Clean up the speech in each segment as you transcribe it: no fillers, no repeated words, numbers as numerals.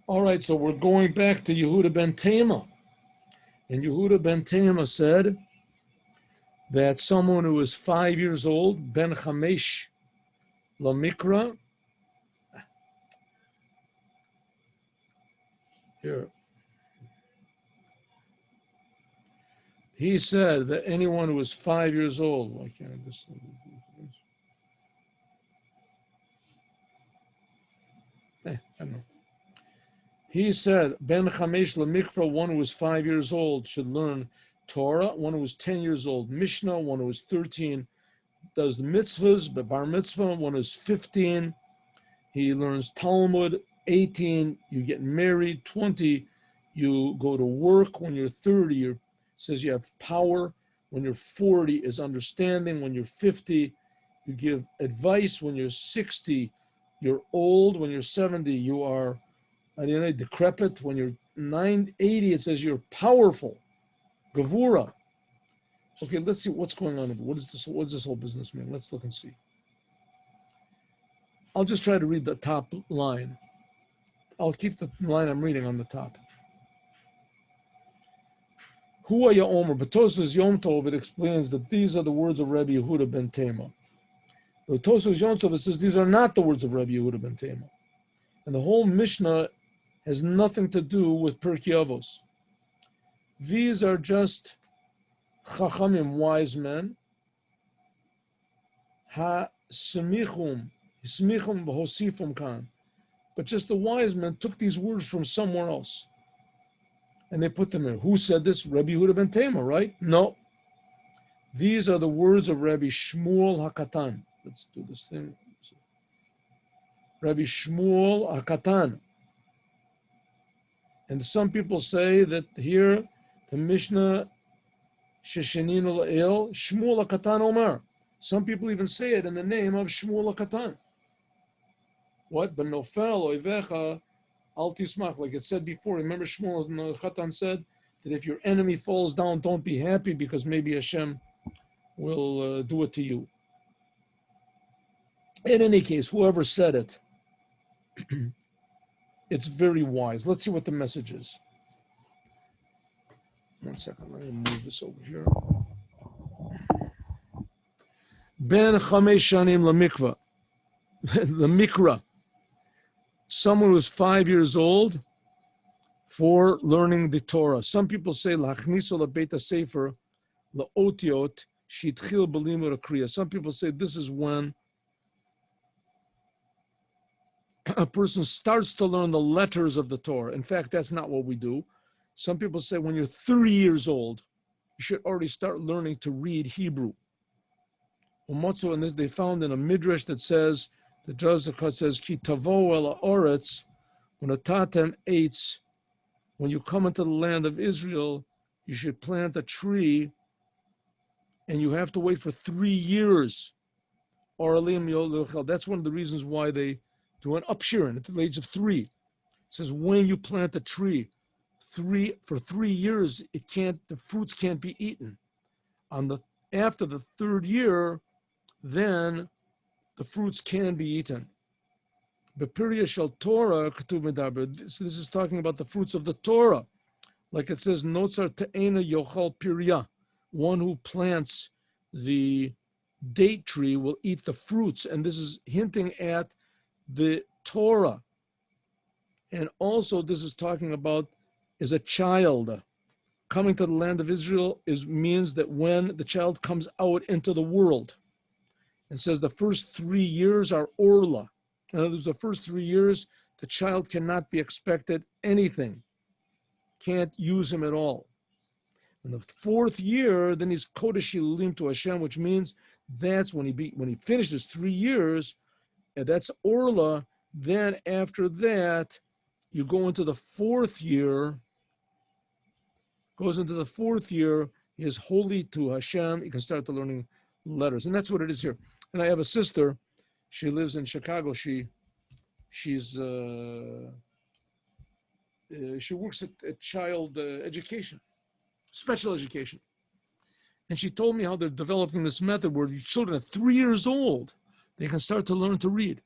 All right, so we're going back to Yehuda ben Tema. And Yehuda ben Tema said that someone who is 5 years old, ben chamesh lamikra, here, he said that anyone who is 5 years old, why can't I just... I don't know. He said, Ben Chamesh Lamikra, one who is 5 years old, should learn Torah. One who is 10 years old, Mishnah. One who is 13 does the mitzvahs, but bar mitzvah. One who is 15, he learns Talmud. 18, you get married. 20, you go to work. When you're 30, it says you have power. When you're 40 is understanding. When you're 50, you give advice. When you're 60, you're old. When you're 70, you are decrepit. When you're 80, it says you're powerful. Gavura. Okay, let's see what's going on. What does this whole business mean? Let's look and see. I'll just try to read the top line. I'll keep the line I'm reading on the top. Hua ya Omer, but Tosfos Yom Tov, it explains that these are the words of Rabbi Yehuda ben Tema. The Tosfos Yom Tov, it says these are not the words of Rabbi Yehuda ben Tema. And the whole Mishnah has nothing to do with Pirkei Avos. These are just Chachamim, wise men. Ha-semichum, semichum v'hosifum kan. But just the wise men took these words from somewhere else. And they put them in. Who said this? Rabbi Yehuda ben Tema, right? No. These are the words of Rabbi Shmuel HaKatan. Let's do this thing. Rabbi Shmuel HaKatan. And some people say that here, the Mishnah, Shesheninu La'el, Shmuel HaKatan Omar. Some people even say it in the name of Shmuel HaKatan. What? Ben Nofel Oivecha Al Tismach. Like it said before, remember Shmuel HaKatan said that if your enemy falls down, don't be happy because maybe Hashem will do it to you. In any case, whoever said it, it's very wise. Let's see what the message is. 1 second, let me move this over here. Ben Chamesh Shanim Lamikva, the Mikra, someone who's 5 years old for learning the Torah. Some people say Lachniso LaBeita Sefer LaOtiot Shitchil Belimud Kriya. Some people say this is when a person starts to learn the letters of the Torah. In fact, that's not what we do. Some people say when you're 30 years old, you should already start learning to read Hebrew. And this they found in a midrash that says, the Joseph says, Ki tavo el ha'oretz, when a tatem eitz, when you come into the land of Israel, you should plant a tree, and you have to wait for 3 years. That's one of the reasons why they do an upshirin at the age of 3. It says when you plant a tree, for 3 years, the fruits can't be eaten. After the 3rd year, then the fruits can be eaten. Bepiriya shel Torah k'tuv medaber. This is talking about the fruits of the Torah, like it says, Notzar te'ena yochal pirya. One who plants the date tree will eat the fruits, and this is hinting at the Torah. And also, this is talking about is a child coming to the land of Israel means that when the child comes out into the world, and says the first 3 years are orla. In other words, the first 3 years, the child cannot be expected anything. Can't use him at all. In the 4th year, then he's kodesh hilulim to Hashem, which means that's when he finishes 3 years, and that's orla. Then after that, you go into the 4th year. Goes into the 4th year, he is holy to Hashem. You can start to learning letters, and that's what it is here. And I have a sister. She lives in Chicago. She works at child education, special education. And she told me how they're developing this method where children at 3 years old, they can start to learn to read.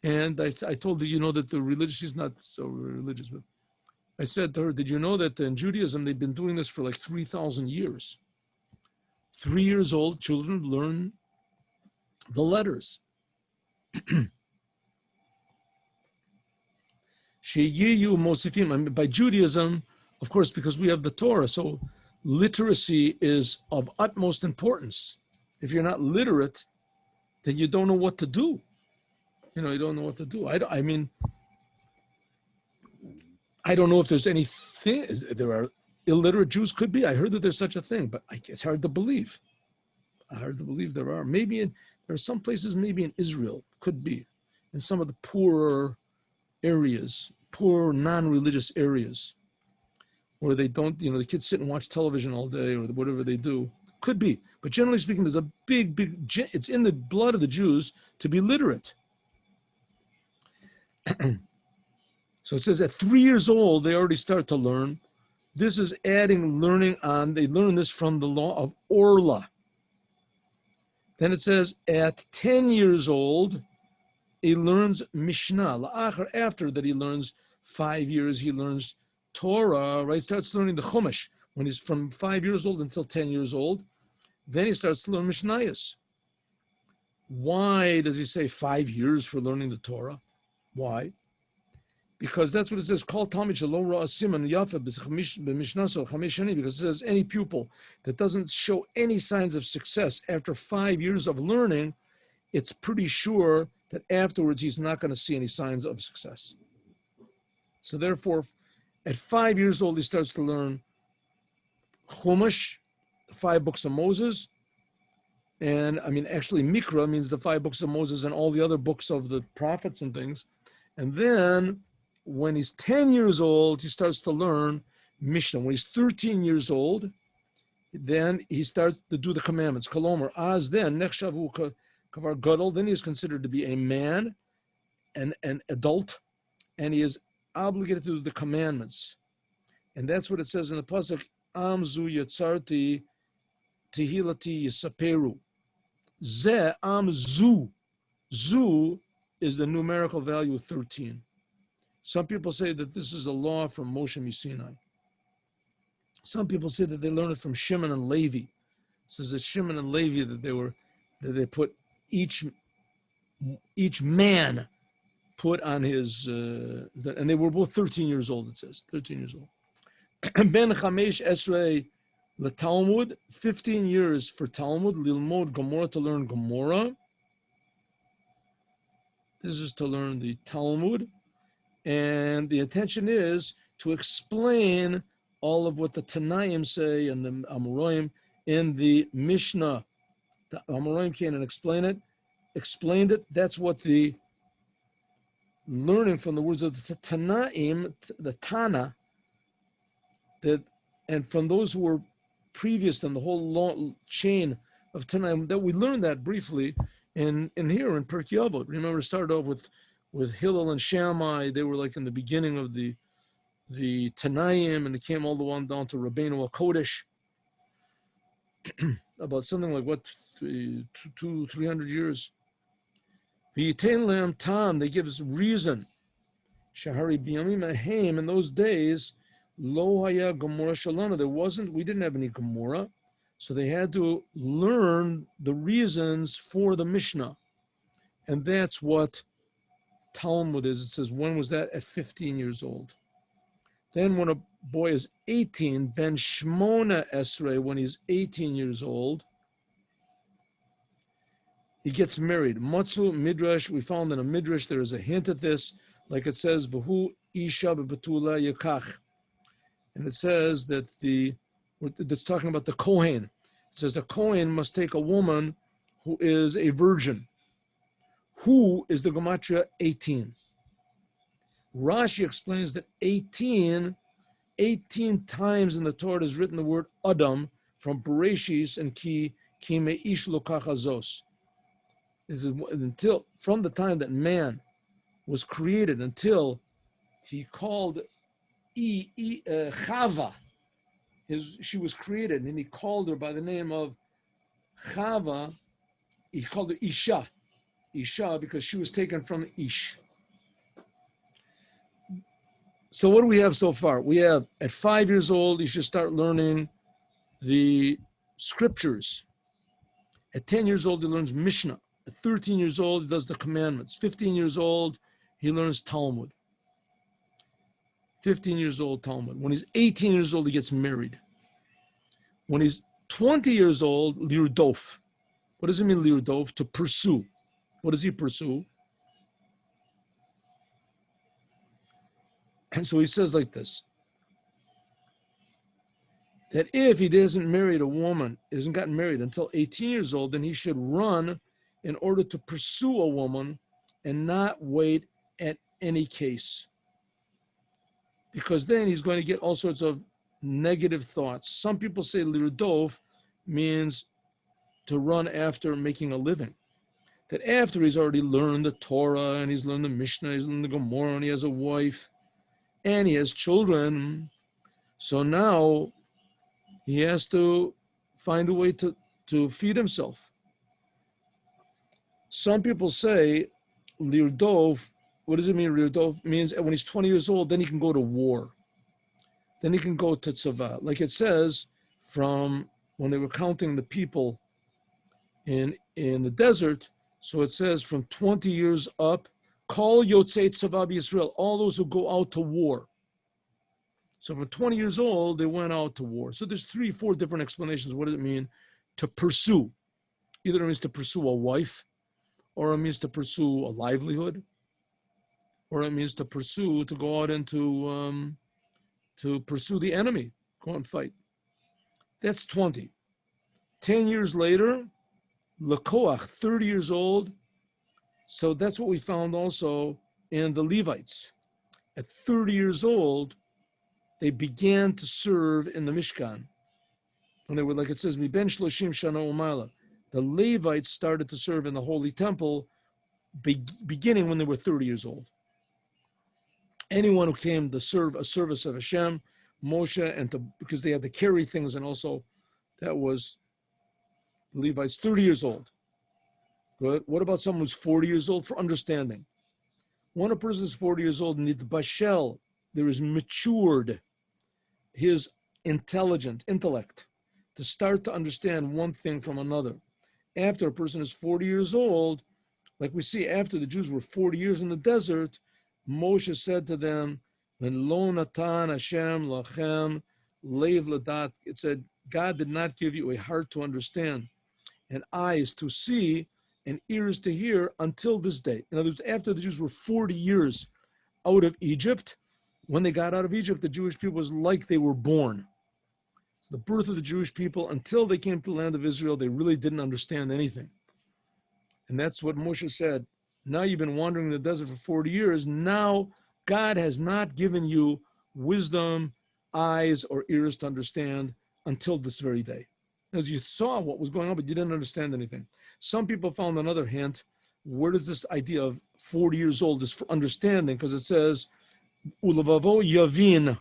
And I told her, you know, that the religious, she's not so religious, but I said to her, did you know that in Judaism, they've been doing this for like 3,000 years? 3 years old, children learn the letters. Sheyiyu Mosifim. I mean, by Judaism, of course, because we have the Torah, so literacy is of utmost importance. If you're not literate, then you don't know what to do. You know, you don't know what to do. I mean, I don't know if there's anything, there are illiterate Jews, could be. I heard that there's such a thing, but it's hard to believe. I hard to believe there are. Maybe there are some places, maybe in Israel, could be, in some of the poorer areas, poor non-religious areas, where they don't, you know, the kids sit and watch television all day or whatever they do. Could be. But generally speaking, there's a big, it's in the blood of the Jews to be literate. So it says at 3 years old, they already start to learn. This is adding learning on. They learn this from the law of Orla. Then it says at 10 years old, he learns Mishnah. After that, he learns 5 years, he learns Torah, right? Starts learning the Chumash when he's from 5 years old until 10 years old. Then he starts to learn Mishnayos. Why does he say 5 years for learning the Torah? Why? Because that's what it says, Kol Talmid shelo ra'a siman yafa b'mishnaso chamesh shanim, because it says any pupil that doesn't show any signs of success after 5 years of learning, it's pretty sure that afterwards he's not going to see any signs of success. So therefore, at 5 years old, he starts to learn Chumash, the 5 books of Moses, and I mean, actually Mikra means the 5 books of Moses and all the other books of the prophets and things. And then when he's 10 years old, he starts to learn Mishnah. When he's 13 years old, then he starts to do the commandments. Kolomer, as then, nechshavu kavar gadol, then he is considered to be a man, an adult, and he is obligated to do the commandments. And that's what it says in the pasuk, Amzu yatzarti tehilati yisaperu. Ze amzu. Zu is the numerical value of 13. Some people say that this is a law from Moshe Sinai. Some people say that they learned it from Shimon and Levi. It says that Shimon and Levi, that they put each man put on his, and they were both 13 years old, it says, 13 years old. Ben Chamesh Esrei LeTalmud, 15 years for Talmud, Lilmod Gomorrah, to learn Gomorrah. This is to learn the Talmud. And the intention is to explain all of what the Tanaim say and the Amoraim in the Mishnah. The Amoraim came and explained it. That's what the learning from the words of the Tanaim, the Tana, that, and from those who were previous in the whole long chain of Tanaim, that we learned that briefly in here in Pirkei Avos. Remember, it started off with Hillel and Shammai. They were like in the beginning of the Tanaim, and it came all the way down to Rabbeinu HaKodesh, about something like, what, 300 years. V'yitain le'am tam, they give us reason. Shahari b'yamim ahem, in those days, lo haya Gomorrah shalana, we didn't have any Gomorrah, so they had to learn the reasons for the Mishnah. And that's what Talmud is. It says, when was that? At 15 years old. Then when a boy is 18, Ben Shmona Esrei, when he's 18 years old, he gets married. Matzu Midrash, we found in a Midrash, there is a hint at this, like it says, V'hu Isha B'Betula Yakach. And it says that it's talking about the Kohen. It says the Kohen must take a woman who is a virgin. Who is the gematria 18? Rashi explains that 18 times in the Torah is written the word Adam from Bereshis and Ki Me'ish Lokach Azos. Until from the time that man was created until he called Chava, she was created, and he called her by the name of Chava. He called her Isha. Isha because she was taken from the Ish. So what do we have so far? We have at 5 years old, you should start learning the scriptures. At 10 years old, he learns Mishnah. At 13 years old, he does the commandments. 15 years old, he learns Talmud. 15 years old, Talmud. When he's 18 years old, he gets married. When he's 20 years old, Lirdof. What does it mean, Lirdof? To pursue. What does he pursue? And so he says like this, that if he hasn't married a woman, hasn't gotten married until 18 years old, then he should run in order to pursue a woman and not wait at any case. Because then he's going to get all sorts of negative thoughts. Some people say lirdov means to run after making a living. That after he's already learned the Torah and he's learned the Mishnah, he's learned the Gemara, and he has a wife and he has children. So now he has to find a way to feed himself. Some people say lirdov. What does it mean, lirdov? It means when he's 20 years old, then he can go to war. Then he can go to tzava. Like it says from when they were counting the people in the desert, so it says from 20 years up, Kol Yotzei Tzava Yisrael, all those who go out to war. So from 20 years old, they went out to war. So there's 3-4 different explanations. What does it mean to pursue? Either it means to pursue a wife, or it means to pursue a livelihood, or it means to pursue, to go out and to pursue the enemy, go and fight. That's 20. 10 years later, Lekoach, 30 years old. So that's what we found also in the Levites. At 30 years old, they began to serve in the Mishkan. And they were, like it says, Mi ben shloshim shana u'mala. The Levites started to serve in the Holy Temple beginning when they were 30 years old. Anyone who came to serve a service of Hashem, Moshe, and because they had to carry things, and also that was Levites 30 years old. Good. What about someone who's 40 years old? For understanding. When a person is 40 years old, nidbashel, there is matured his intellect to start to understand one thing from another. After a person is 40 years old, like we see after the Jews were 40 years in the desert, Moshe said to them, "When lo natan Hashem lachem leiv ladat," it said, God did not give you a heart to understand, and eyes to see, and ears to hear until this day. In other words, after the Jews were 40 years out of Egypt, when they got out of Egypt, the Jewish people was like they were born. So the birth of the Jewish people, until they came to the land of Israel, they really didn't understand anything. And that's what Moshe said. Now you've been wandering in the desert for 40 years. Now God has not given you wisdom, eyes, or ears to understand until this very day. As you saw what was going on, but you didn't understand anything. Some people found another hint. Where does this idea of 40 years old is for understanding? Because it says, Ulavavo yavin.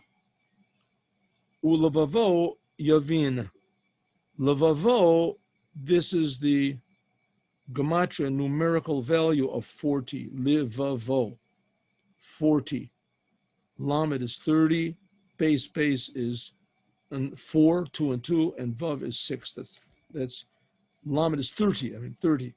Ulavavo yavin. Lavavo, this is the gematria numerical value of 40. Livavo, 40. Lamed is 30. Base is 4, 2 and 2, and Vav is 6. That's Lamed is 30. 30.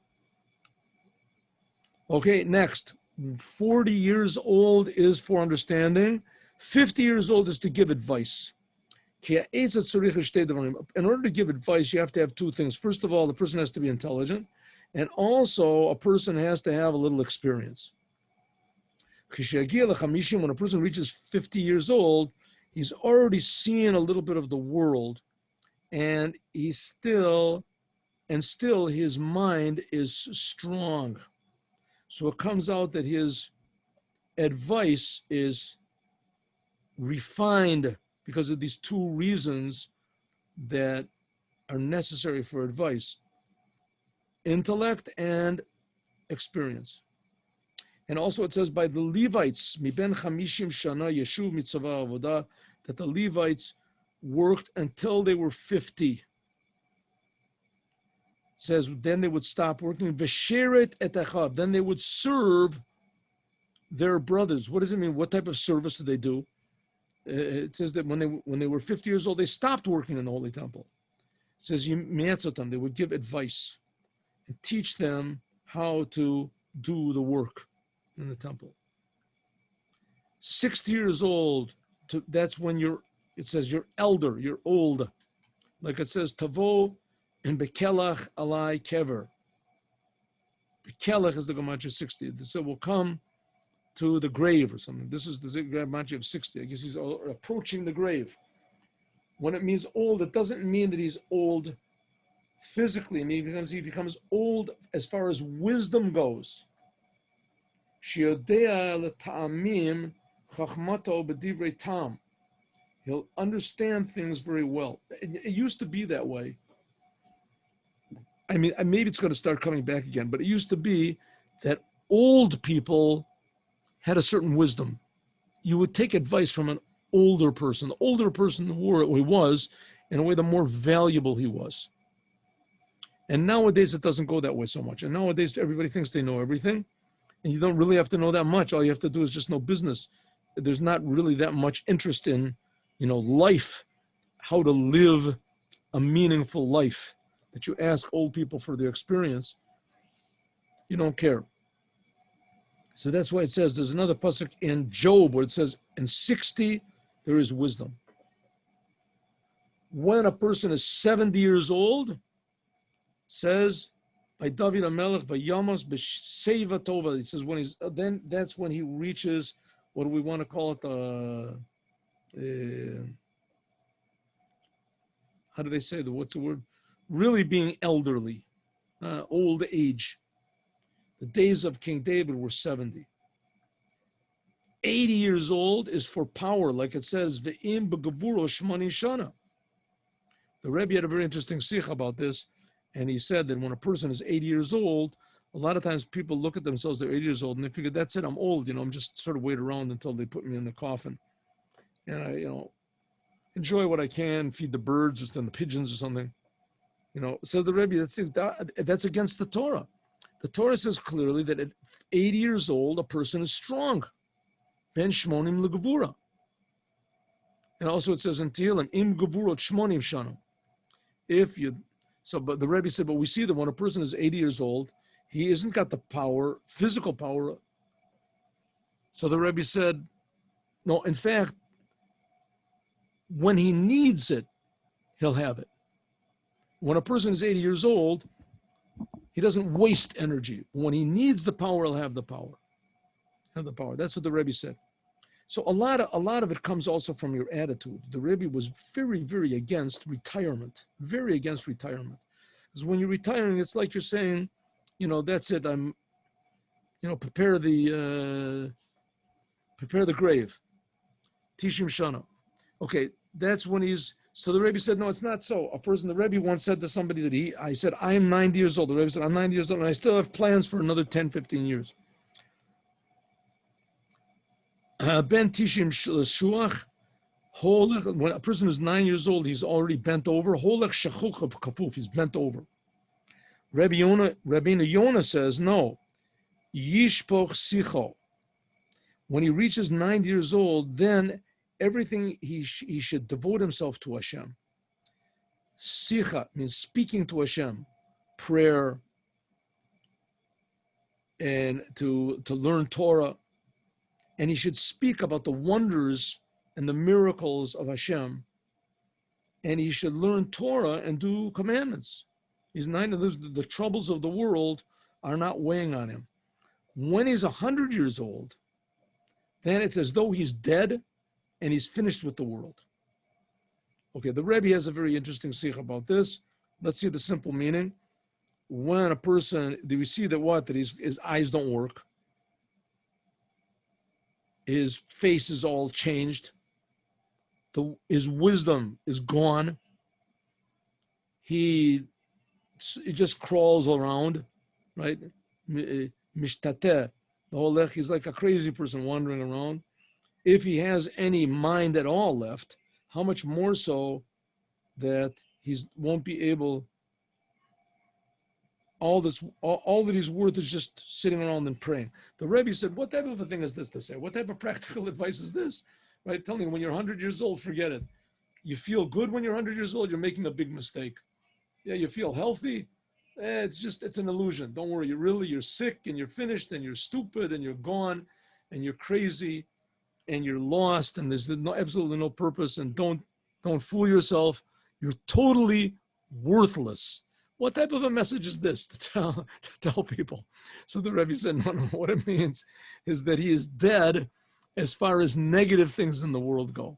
Okay, next. 40 years old is for understanding. 50 years old is to give advice. In order to give advice, you have to have two things. First of all, the person has to be intelligent, and also a person has to have a little experience. When a person reaches 50 years old, he's already seen a little bit of the world, and still his mind is strong. So it comes out that his advice is refined because of these two reasons that are necessary for advice: intellect and experience. And also it says by the Levites, Mi ben 50 shana yeshuv mitzvah avodah, that the Levites worked until they were 50. says, then they would stop working. V'sheret et achav. Then they would serve their brothers. What does it mean? What type of service do they do? It says that when they were 50 years old, they stopped working in the Holy Temple. It says, they would give advice and teach them how to do the work in the temple. 60 years old, that's when it says you're elder, you're old. Like it says, Tavo and Bekelach alai kever. Bekelach is the gematria 60. So we'll come to the grave or something. This is the gematria of 60. I guess he's approaching the grave. When it means old, it doesn't mean that he's old physically. I mean, he becomes old as far as wisdom goes. Shiodea l'ta'amim chachmato b'divrei tam. He'll understand things very well. It used to be that way. I mean, maybe it's going to start coming back again, but it used to be that old people had a certain wisdom. You would take advice from an older person. The older person he was, in a way, the more valuable he was. And nowadays, it doesn't go that way so much. And nowadays, everybody thinks they know everything. And you don't really have to know that much. All you have to do is just know business. There's not really that much interest in, life, how to live a meaningful life. That you ask old people for their experience, you don't care. So that's why it says, there's another pasuk in Job where it says, in 60, there is wisdom. When a person is 70 years old, it says, by David HaMelech, Vayamos b'Seiva Tova. It says then that's when he reaches, what do we want to call it? How do they say that? What's the word? Really being elderly, old age. The days of King David were 70. 80 years old is for power, like it says, Ve'im b'gavuro shmani shana. The Rebbe had a very interesting sikh about this, and he said that when a person is 80 years old, a lot of times people look at themselves, they're 80 years old, and they figure, that's it, I'm old, I'm just sort of wait around until they put me in the coffin. And I, enjoy what I can, feed the birds or the pigeons or something. So the Rebbe, that's against the Torah. The Torah says clearly that at 80 years old, a person is strong. Ben shmonim legavura. And also it says in Tehillim, im gavurot shmonim shanam. But the Rebbe said, but we see that when a person is 80 years old, he hasn't got the power, physical power. So the Rebbe said, no, in fact, when he needs it, he'll have it. When a person is 80 years old, he doesn't waste energy. When he needs the power, he'll have the power. That's what the Rebbe said. So a lot of it comes also from your attitude. The Rebbe was very, very against retirement. Very against retirement. Because when you're retiring, it's like you're saying, that's it. I'm, prepare the grave. Tishim Shana. Okay, that's when so the Rebbe said, no, it's not so. The Rebbe once said to somebody that I said, I am 90 years old. The Rebbe said, I'm 90 years old, and I still have plans for another 10, 15 years. Ben Tishim Shuach, when a person is 9 years old, he's already bent over. Holech Shachuch Kafuf, he's bent over. Rabbeinu Yonah says, no. Yishpoch Sicho. When he reaches 90 years old, then everything he should devote himself to Hashem. Sicha means speaking to Hashem, prayer, and to learn Torah. And he should speak about the wonders and the miracles of Hashem. And he should learn Torah and do commandments. He's 90. The troubles of the world are not weighing on him. When he's 100 years old, then it's as though he's dead and he's finished with the world. Okay, the Rebbe has a very interesting sikh about this. Let's see the simple meaning. When a person, do we see that his eyes don't work? His face is all changed. His wisdom is gone. He just crawls around, right? Mishtateh. He's like a crazy person wandering around. If he has any mind at all left, how much more so that he won't be able all that he's worth is just sitting around and praying. The Rebbe said, what type of a thing is this to say? What type of practical advice is this? Right? Telling you when you're 100 years old, forget it. You feel good when you're 100 years old, you're making a big mistake. Yeah, you feel healthy. It's an illusion. Don't worry. You're sick and you're finished and you're stupid and you're gone and you're crazy and you're lost and there's absolutely no purpose, and don't fool yourself. You're totally worthless. What type of a message is this to tell people? So the Rebbe said, no, what it means is that he is dead as far as negative things in the world go.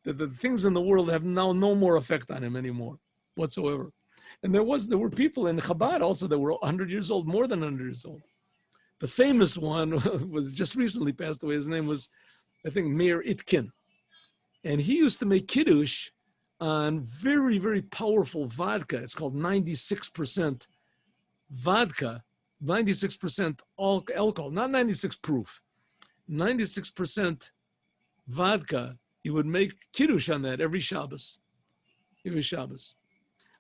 That the things in the world have now no more effect on him anymore whatsoever. And there were people in Chabad also that were 100 years old, more than 100 years old. The famous one was just recently passed away. His name was, I think, Meir Itkin. And he used to make kiddush on very, very powerful vodka. It's called 96% vodka, 96% alcohol, not 96 proof, 96% vodka. He would make kiddush on that every Shabbos.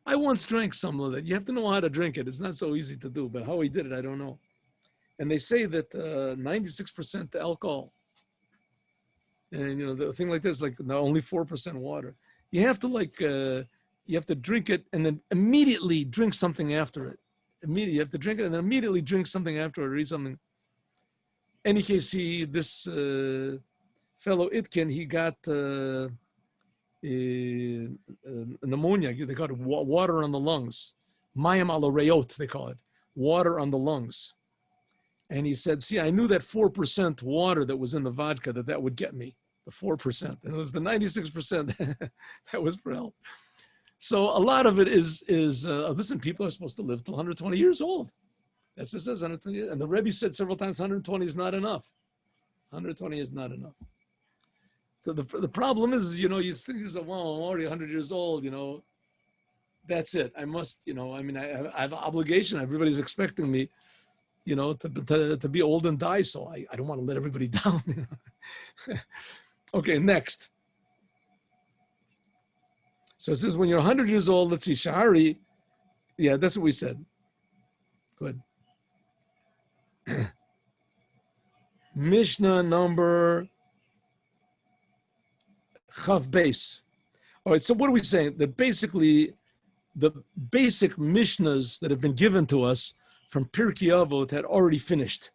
I once drank some of that. You have to know how to drink it. It's not so easy to do, but how he did it, I don't know. And they say that 96% alcohol, and the thing like this, like only 4% water. You have to drink it and then immediately drink something after it. You have to drink it and then immediately drink something after it or eat something. Any case, this fellow Itkin, he got pneumonia. They call it water on the lungs. Mayim ala reot, they call it. Water on the lungs. And he said, see, I knew that 4% water that was in the vodka, that would get me, the 4%. And it was the 96% that was for help. So a lot of it is listen, people are supposed to live till 120 years old. That's what it says, 120 years. And the Rebbe said several times, 120 is not enough. 120 is not enough. So the problem is, you think, well, I'm already 100 years old, that's it. I must, I have an obligation. Everybody's expecting me, to be old and die. So I don't want to let everybody down. Okay, next. So it says when you're 100 years old, let's see, Shahari. Yeah, that's what we said. Good. Mishnah number Chav base. All right, so what are we saying? That basically the basic Mishnahs that have been given to us from Pirkei Avos had already finished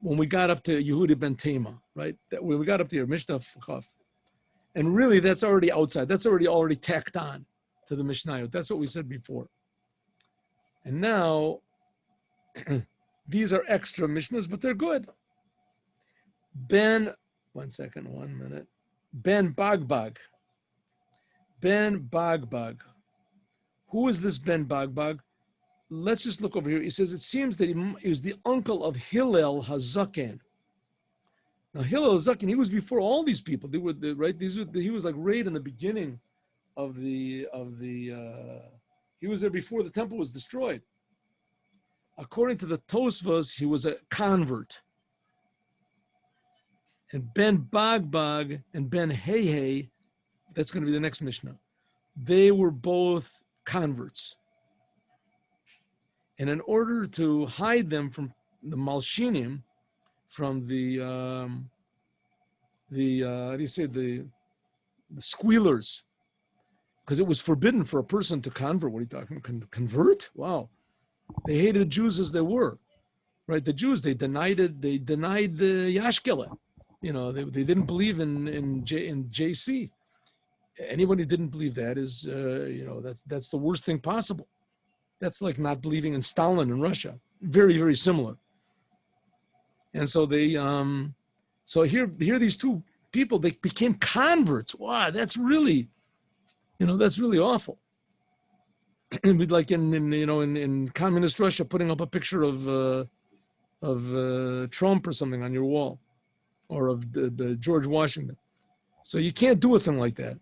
when we got up to Yehudi ben Tema, right? When we got up to your Mishnah Chav. And really, that's already outside. That's already tacked on to the Mishnayot. That's what we said before. And now, these are extra Mishnahs, but they're good. Ben Bagbag. Ben Bagbag. Who is this Ben Bagbag? Let's just look over here. He says, it seems that he was the uncle of Hillel HaZaken. Now, Hillel HaZaken, he was before all these people. They were right. He was like right in the beginning of the. He was there before the temple was destroyed. According to the Tosfos, he was a convert. And Ben Bagbag and Ben Hey, that's going to be the next Mishnah. They were both converts. And in order to hide them from the Malshinim, from the squealers, because it was forbidden for a person to convert. What are you talking about? Convert? Wow. They hated the Jews as they were, right? The Jews, they denied the Yashkela. They didn't believe in JC. Anybody who didn't believe that is, that's the worst thing possible. That's like not believing in Stalin in Russia. Very, very similar. And so they, here these two people, they became converts. Wow, that's really awful. It'd be like in communist Russia, putting up a picture of Trump or something on your wall, or of the George Washington. So you can't do a thing like that.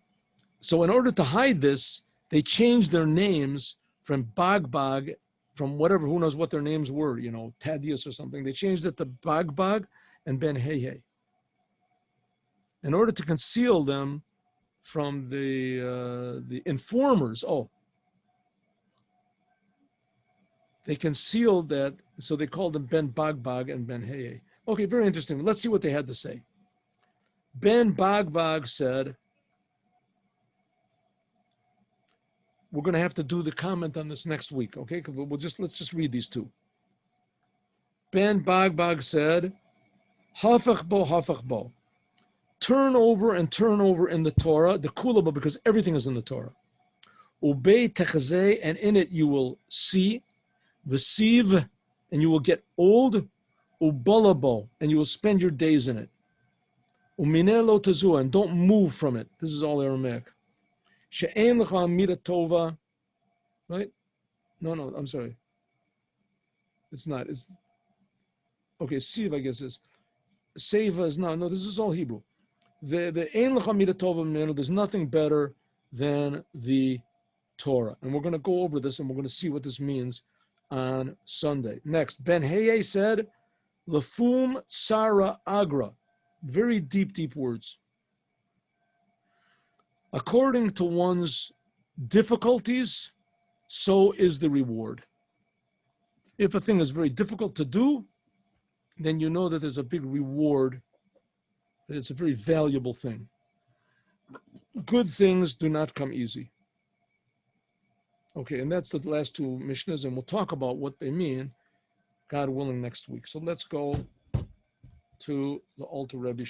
So in order to hide this, they changed their names from Bagbag, from whatever, who knows what their names were, Thaddeus or something. They changed it to Bagbag and Ben Hey, in order to conceal them from the informers. Oh, They concealed that, so they called them Ben Bagbag and Ben Heye. Okay, very interesting. Let's see what they had to say. Ben Bagbag said, we're going to have to do the comment on this next week, okay? Let's just read these two. Ben Bagbag said, Hafach bo, turn over and turn over in the Torah, the kulaba, because everything is in the Torah. Ubei techazeh, and in it you will see, v'siv, and you will get old, ubalabo, and you will spend your days in it. Umineh lo tazua, and don't move from it. This is all Aramaic. She'en lecha mira tova, right? No, I'm sorry. It's not. It's okay. Siv, I guess is. Seva is no. This is all Hebrew. The ein lecha mira tova minu. There's nothing better than the Torah, and we're going to go over this, and we're going to see what this means on Sunday. Next, Ben Heye said, "Lefum tsara agra," very deep words. According to one's difficulties, so is the reward. If a thing is very difficult to do, then you know that there's a big reward, that it's a very valuable thing. Good things do not come easy. Okay, and that's the last two Mishnahs, and we'll talk about what they mean, God willing, next week. So let's go to the Alter Rebbe.